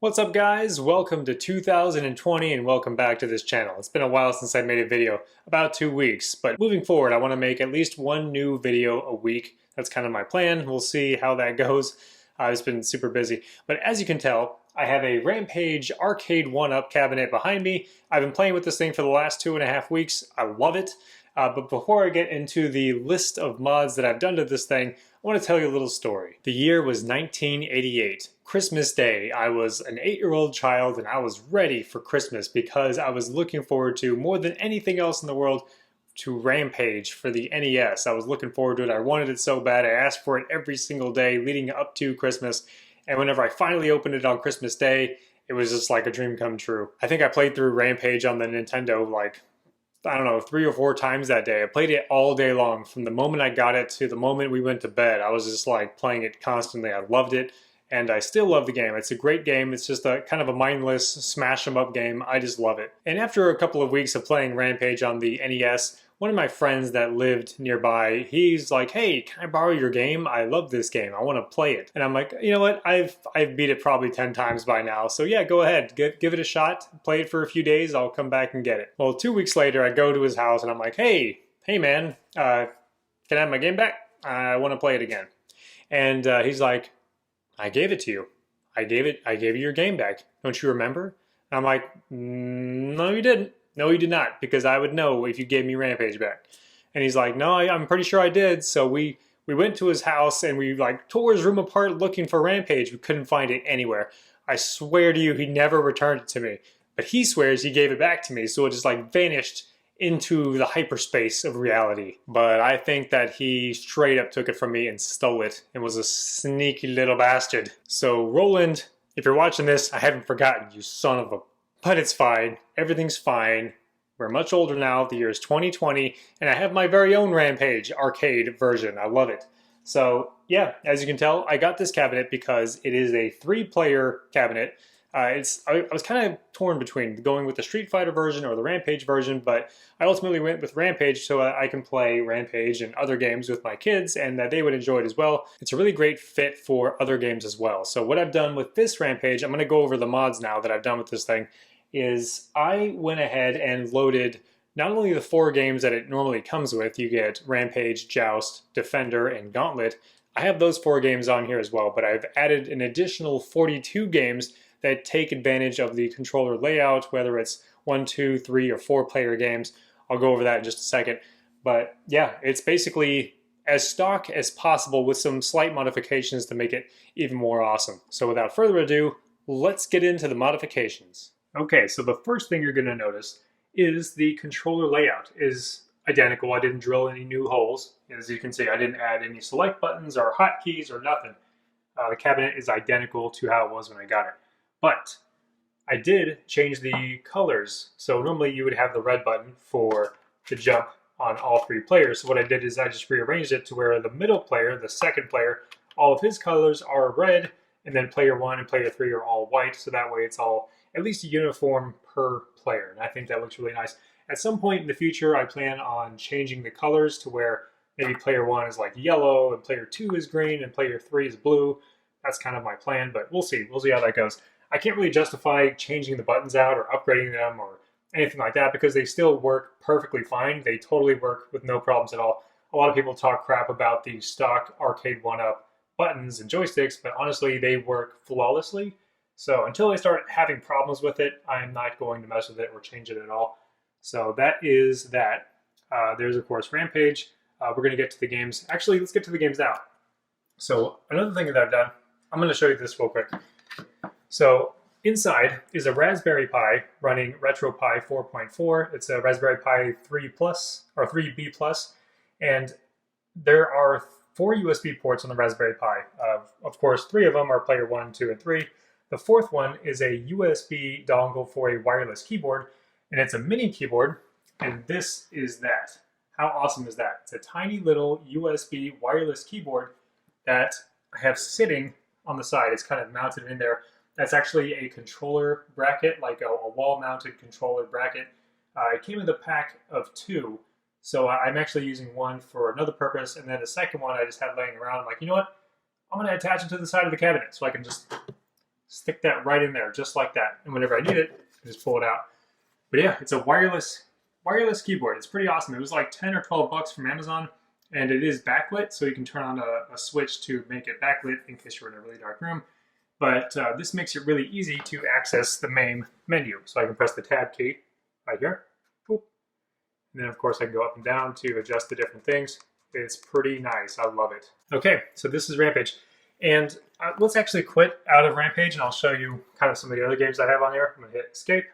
What's up guys? Welcome to 2020 and welcome back to this channel. It's been a while since I made a video, about 2 weeks, but moving forward I want to make at least one new video a week. That's kind of my plan. We'll see how that goes. I've been super busy, but as you can tell, I have a Rampage Arcade1up cabinet behind me. I've been playing with this thing for the last 2.5 weeks. I love it. But before I get into the list of mods that I've done to this thing, I want to tell you a little story. The year was 1988, Christmas Day. I was an 8-year-old child and I was ready for Christmas because I was looking forward to, more than anything else in the world, to Rampage for the NES. I was looking forward to it. I wanted it so bad. I asked for it every single day leading up to Christmas. And whenever I finally opened it on Christmas Day, it was just like a dream come true. I think I played through Rampage on the Nintendo like, I don't know, 3 or 4 times that day. I played it all day long. From the moment I got it to the moment we went to bed, I was just like playing it constantly. I loved it, and I still love the game. It's a great game. It's just a kind of a mindless smash 'em up game. I just love it. And after a couple of weeks of playing Rampage on the NES, one of my friends that lived nearby, he's like, "Hey, can I borrow your game? I love this game. I want to play it." And I'm like, "You know what? I've beat it probably 10 times by now. So yeah, go ahead. Give it a shot. Play it for a few days. I'll come back and get it." Well, 2 weeks later, I go to his house and I'm like, "Hey man, can I have my game back? I want to play it again." And he's like, "I gave it to you. I gave you your game back. Don't you remember?" And I'm like, "No, you didn't. No, you did not, because I would know if you gave me Rampage back." And he's like, "No, I'm pretty sure I did." So we went to his house and we like tore his room apart looking for Rampage. We couldn't find it anywhere. I swear to you, he never returned it to me. But he swears he gave it back to me, so it just like vanished into the hyperspace of reality. But I think that he straight up took it from me and stole it and was a sneaky little bastard. So Roland, if you're watching this, I haven't forgotten you, son of a... But it's fine. Everything's fine. We're much older now. The year is 2020, and I have my very own Rampage arcade version. I love it. So yeah, as you can tell, I got this cabinet because it is a 3-player cabinet. I was kind of torn between going with the Street Fighter version or the Rampage version, but I ultimately went with Rampage so I can play Rampage and other games with my kids and that they would enjoy it as well. It's a really great fit for other games as well. So what I've done with this Rampage, I'm going to go over the mods now that I've done with this thing, is I went ahead and loaded not only the 4 games that it normally comes with. You get Rampage, Joust, Defender, and Gauntlet. I have those 4 games on here as well, but I've added an additional 42 games that take advantage of the controller layout, whether it's 1, 2, 3, or 4-player games. I'll go over that in just a second. But yeah, it's basically as stock as possible with some slight modifications to make it even more awesome. So without further ado, let's get into the modifications. Okay, so the first thing you're going to notice is the controller layout is identical. I didn't drill any new holes. As you can see, I didn't add any select buttons or hotkeys or nothing. The cabinet is identical to how it was when I got it. But I did change the colors. So normally you would have the red button for the jump on all 3 players. So what I did is I just rearranged it to where the middle player, the second player, all of his colors are red, and then player 1 and player 3 are all white. So that way it's all at least uniform per player. And I think that looks really nice. At some point in the future, I plan on changing the colors to where maybe player 1 is like yellow and player 2 is green and player 3 is blue. That's kind of my plan, but we'll see. We'll see how that goes. I can't really justify changing the buttons out or upgrading them or anything like that because they still work perfectly fine. They totally work with no problems at all. A lot of people talk crap about the stock Arcade1up buttons and joysticks, but honestly, they work flawlessly. So until I start having problems with it, I'm not going to mess with it or change it at all. So that is that. There's, of course, Rampage. We're going to get to the games. Actually, let's get to the games now. So another thing that I've done, I'm going to show you this real quick. So inside is a Raspberry Pi running RetroPie 4.4. It's a Raspberry Pi 3 Plus or 3B Plus, and there are 4 USB ports on the Raspberry Pi. Of course, 3 of them are player 1, 2, and 3. The 4th one is a USB dongle for a wireless keyboard, and it's a mini keyboard, and this is that. How awesome is that? It's a tiny little USB wireless keyboard that I have sitting on the side. It's kind of mounted in there. That's actually a controller bracket, like a wall-mounted controller bracket. It came with a pack of 2, so I'm actually using one for another purpose, and then the second one I just had laying around. I'm like, you know what? I'm going to attach it to the side of the cabinet so I can just stick that right in there, just like that. And whenever I need it, I just pull it out. But yeah, it's a wireless keyboard. It's pretty awesome. It was like 10 or 12 bucks from Amazon, and it is backlit, so you can turn on a switch to make it backlit in case you're in a really dark room. But this makes it really easy to access the main menu. So I can press the tab key right here. Boop. And then of course I can go up and down to adjust the different things. It's pretty nice. I love it. Okay, so this is Rampage. And let's actually quit out of Rampage, and I'll show you kind of some of the other games I have on here. I'm going to hit escape,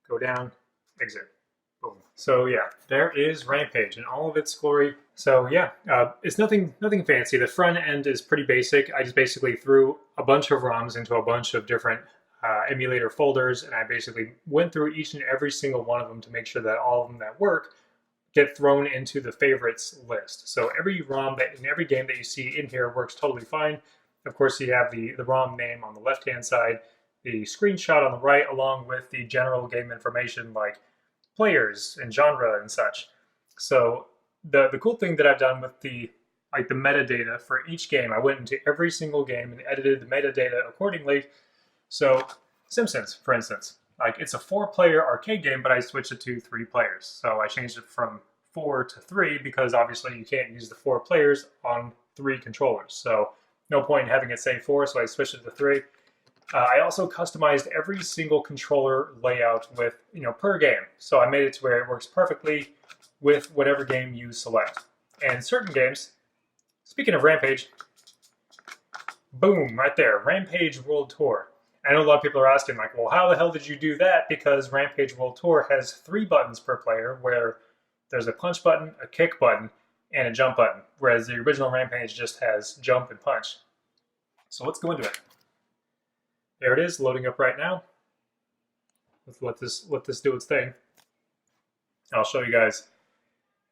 go down, exit. Boom. So yeah, there is Rampage in all of its glory. So yeah, it's nothing fancy. The front end is pretty basic. I just basically threw a bunch of ROMs into a bunch of different emulator folders, and I basically went through each and every single one of them to make sure that all of them that work get thrown into the favorites list. So every ROM that in every game that you see in here works totally fine. Of course, you have the ROM name on the left-hand side, the screenshot on the right, along with the general game information like players and genre and such. So the cool thing that I've done with the metadata for each game, I went into every single game and edited the metadata accordingly. So Simpsons, for instance, like it's a 4-player arcade game, but I switched it to 3 players. So I changed it from 4 to 3 because obviously you can't use the 4 players on 3 controllers. So no point in having it say 4, so I switched it to 3. I also customized every single controller layout with, per game. So I made it to where it works perfectly with whatever game you select. And certain games, speaking of Rampage, boom, right there, Rampage World Tour. I know a lot of people are asking, like, well, how the hell did you do that? Because Rampage World Tour has 3 buttons per player, where there's a punch button, a kick button, and a jump button, whereas the original Rampage just has jump and punch. So let's go into it. There it is, loading up right now. Let's let this do its thing. I'll show you guys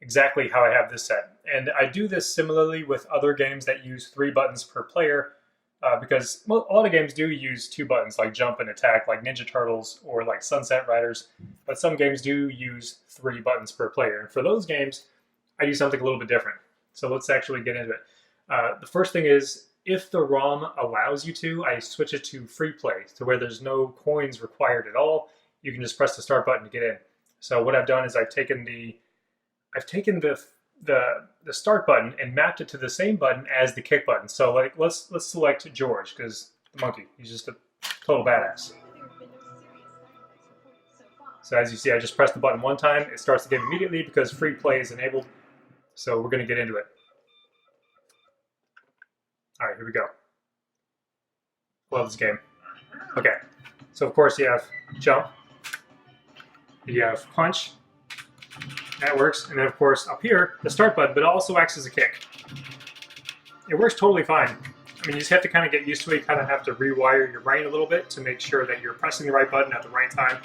exactly how I have this set. And I do this similarly with other games that use 3 buttons per player, because a lot of games do use 2 buttons, like jump and attack, like Ninja Turtles or like Sunset Riders, but some games do use 3 buttons per player. And for those games, I do something a little bit different. So let's actually get into it. The first thing is, if the ROM allows you to, I switch it to free play, to where there's no coins required at all. You can just press the start button to get in. So what I've done is I've taken the start button and mapped it to the same button as the kick button. So like let's select George, because the monkey, he's just a total badass. So as you see, I just press the button one time, it starts the game immediately because free play is enabled. So we're going to get into it. All right, here we go. Love this game. Okay, so of course you have jump, you have punch, that works, and then of course up here, the start button, but it also acts as a kick. It works totally fine. I mean, you just have to kind of get used to it. You kind of have to rewire your brain a little bit to make sure that you're pressing the right button at the right time,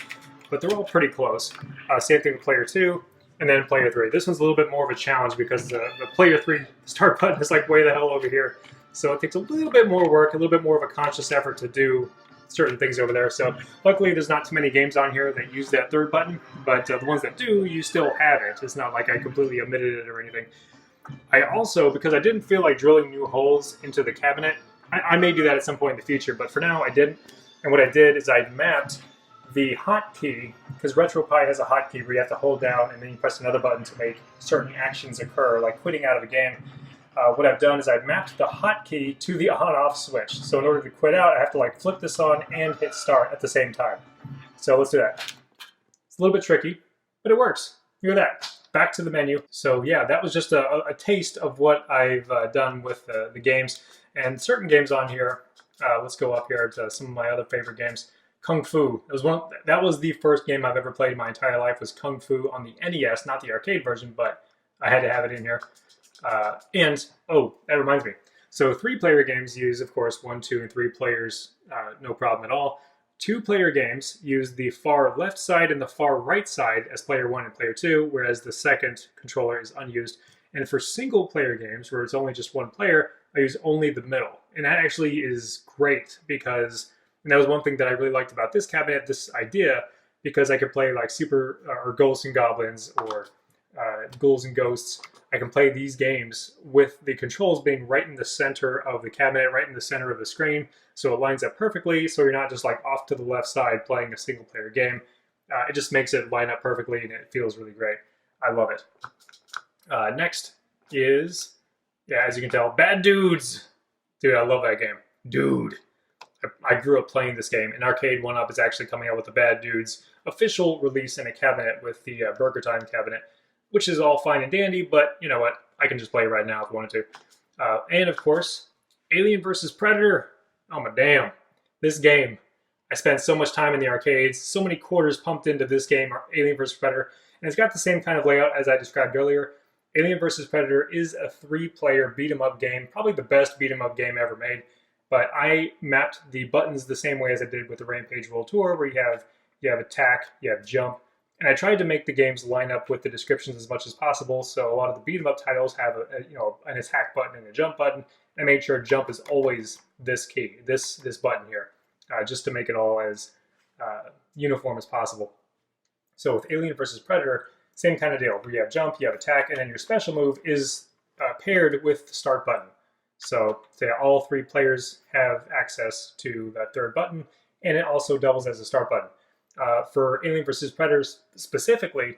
but they're all pretty close. Same thing with player 2, and then player 3. This one's a little bit more of a challenge because the player 3 start button is like way the hell over here. So it takes a little bit more work, a little bit more of a conscious effort to do certain things over there. So luckily there's not too many games on here that use that 3rd button, but the ones that do, you still have it. It's not like I completely omitted it or anything. I also, because I didn't feel like drilling new holes into the cabinet, I may do that at some point in the future, but for now I didn't. And what I did is I mapped the hotkey, because RetroPie has a hotkey where you have to hold down and then you press another button to make certain actions occur, like quitting out of a game. What I've done is I've mapped the hotkey to the on-off switch. So in order to quit out, I have to like flip this on and hit start at the same time. So let's do that. It's a little bit tricky, but it works. Look at that. Back to the menu. So yeah, that was just a taste of what I've done with the games. And certain games on here, let's go up here to some of my other favorite games. Kungfu. That was the first game I've ever played in my entire life, was Kungfu on the NES, not the arcade version, but I had to have it in here. Oh, that reminds me. So 3-player games use, of course, 1, 2, and 3 players, no problem at all. 2-player games use the far left side and the far right side as player 1 and player 2, whereas the second controller is unused. And for single-player games, where it's only just 1 player, I use only the middle. And that actually is great because, and that was one thing that I really liked about this cabinet, this idea, because I could play like Super or Ghosts and Goblins or Ghouls and Ghosts, I can play these games with the controls being right in the center of the cabinet, right in the center of the screen, so it lines up perfectly, so you're not just like off to the left side playing a single player game. It just makes it line up perfectly, and it feels really great. I love it. Next is, yeah, as you can tell, Bad Dudes. Dude, I love that game. Dude. I grew up playing this game, and Arcade1up is actually coming out with the Bad Dudes official release in a cabinet with the Burger Time cabinet, which is all fine and dandy, but you know what? I can just play it right now if I wanted to. And of course, Alien vs. Predator. Oh my damn. This game. I spent so much time in the arcades, so many quarters pumped into this game, Alien vs. Predator, and it's got the same kind of layout as I described earlier. Alien vs. Predator is a 3-player beat-em-up game, probably the best beat-em-up game ever made. But I mapped the buttons the same way as I did with the Rampage World Tour, where you have attack, you have jump, and I tried to make the games line up with the descriptions as much as possible. So a lot of the beat 'em up titles have an attack button and a jump button. I made sure jump is always this key, this button here, just to make it all as uniform as possible. So with Alien vs. Predator, same kind of deal, where you have jump, you have attack, and then your special move is paired with the start button. So all 3 players have access to that third button, and it also doubles as a start button. For Alien vs. Predator specifically,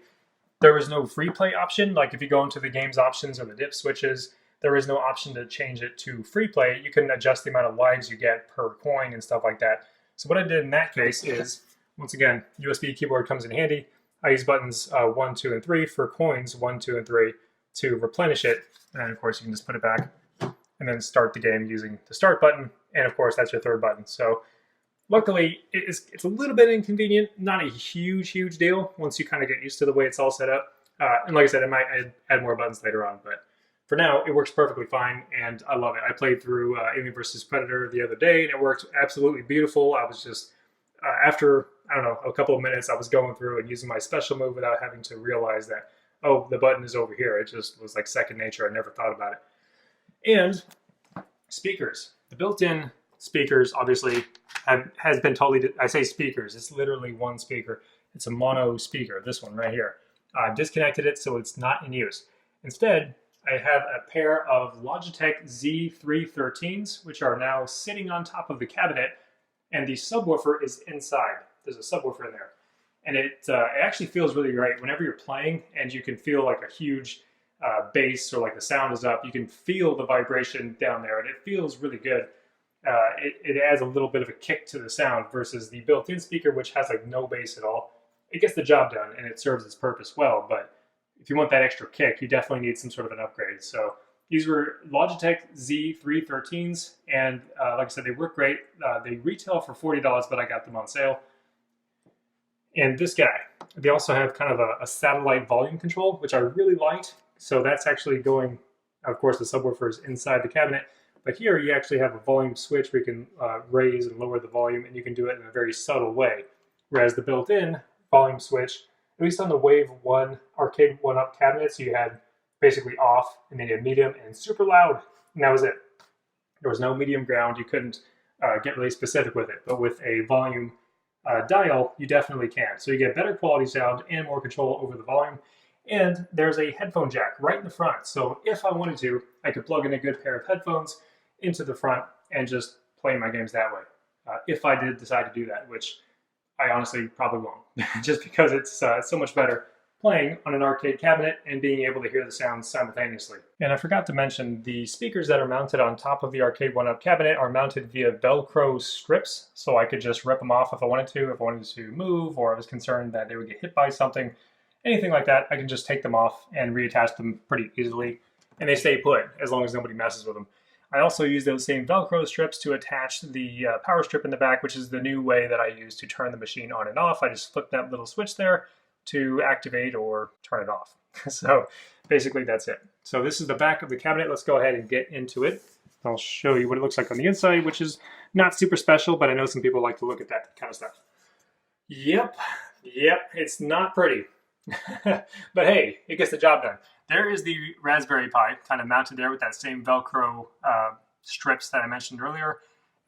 there is no free play option. Like if you go into the game's options or the dip switches, there is no option to change it to free play. You can adjust the amount of lives you get per coin and stuff like that. So what I did in that case is, once again, USB keyboard comes in handy. I use buttons 1, 2, and 3 for coins, 1, 2, and 3 to replenish it. And of course, you can just put it back and then start the game using the start button. And of course, that's your third button. So luckily, it's a little bit inconvenient, not a huge deal once you kind of get used to the way it's all set up. And like I said, I might add more buttons later on, but for now, it works perfectly fine, and I love it. I played through Alien vs. Predator the other day, and it worked absolutely beautiful. I was just, after, I don't know, a couple of minutes, I was going through and using my special move without having to realize that, oh, the button is over here. It just was like second nature. I never thought about it. And speakers. The built-in speakers obviously has been totally, I say speakers, it's literally one speaker. It's a mono speaker, this one right here. I've disconnected it so it's not in use. Instead, I have a pair of Logitech Z313s, which are now sitting on top of the cabinet, and the subwoofer is inside. There's a subwoofer in there. And it actually feels really great whenever you're playing and you can feel like a huge bass, or like the sound is up. You can feel the vibration down there, and it feels really good. It adds a little bit of a kick to the sound versus the built-in speaker, which has like no bass at all. It gets the job done and it serves its purpose well, but if you want that extra kick, you definitely need some sort of an upgrade. So these were Logitech Z313s, and like I said, they work great. They retail for $40, but I got them on sale. And this guy, they also have kind of a satellite volume control, which I really liked. So that's actually going, of course, the subwoofer is inside the cabinet. But here you actually have a volume switch where you can raise and lower the volume, and you can do it in a very subtle way. Whereas the built-in volume switch, at least on the Wave 1 Arcade1up cabinets, you had basically off, and then you had medium and super loud, and that was it. There was no medium ground. You couldn't get really specific with it. But with a volume dial, you definitely can. So you get better quality sound and more control over the volume. And there's a headphone jack right in the front. So if I wanted to, I could plug in a good pair of headphones into the front and just play my games that way. If I did decide to do that, which I honestly probably won't, just because it's so much better playing on an arcade cabinet and being able to hear the sounds simultaneously. And I forgot to mention, the speakers that are mounted on top of the Arcade1up cabinet are mounted via Velcro strips, so I could just rip them off if I wanted to move, or I was concerned that they would get hit by something. Anything like that, I can just take them off and reattach them pretty easily, and they stay put as long as nobody messes with them. I also use those same Velcro strips to attach the power strip in the back, which is the new way that I use to turn the machine on and off. I just flip that little switch there to activate or turn it off. So basically that's it. So this is the back of the cabinet. Let's go ahead and get into it. I'll show you what it looks like on the inside, which is not super special, but I know some people like to look at that kind of stuff. Yep, it's not pretty. But hey, it gets the job done. There is the Raspberry Pi kind of mounted there with that same Velcro strips that I mentioned earlier.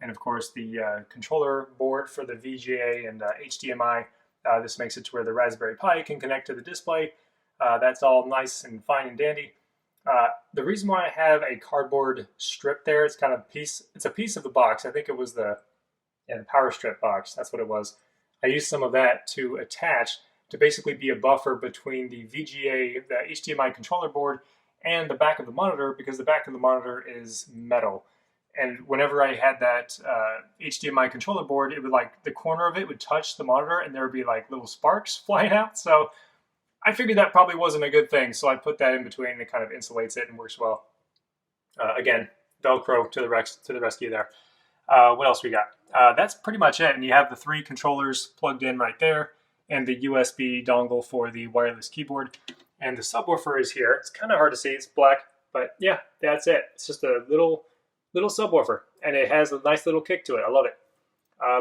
And of course the controller board for the VGA and HDMI. This makes it to where the Raspberry Pi can connect to the display. That's all nice and fine and dandy. The reason why I have a cardboard strip there, it's kind of it's a piece of the box. I think it was the power strip box. That's what it was. I used some of that to attach to basically be a buffer between the VGA, the HDMI controller board, and the back of the monitor, because the back of the monitor is metal. And whenever I had that HDMI controller board, it would like the corner of it would touch the monitor and there would be like little sparks flying out. So I figured that probably wasn't a good thing. So I put that in between and it kind of insulates it and works well. Again, Velcro to the rescue there. What else we got? That's pretty much it. And you have the 3 controllers plugged in right there and the USB dongle for the wireless keyboard. And the subwoofer is here. It's kind of hard to see. It's black, but yeah, that's it. It's just a little subwoofer, and it has a nice little kick to it. I love it.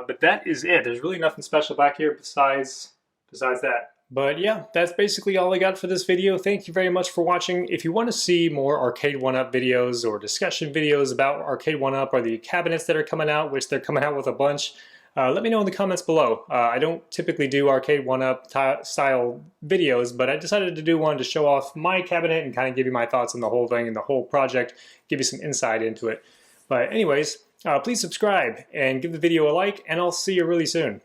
But that is it. There's really nothing special back here besides that. But yeah, that's basically all I got for this video. Thank you very much for watching. If you want to see more Arcade1up videos or discussion videos about Arcade1up or the cabinets that are coming out, which they're coming out with a bunch, let me know in the comments below. I don't typically do Arcade1up style videos, but I decided to do one to show off my cabinet and kind of give you my thoughts on the whole thing and the whole project, give you some insight into it. But anyways, please subscribe and give the video a like, and I'll see you really soon.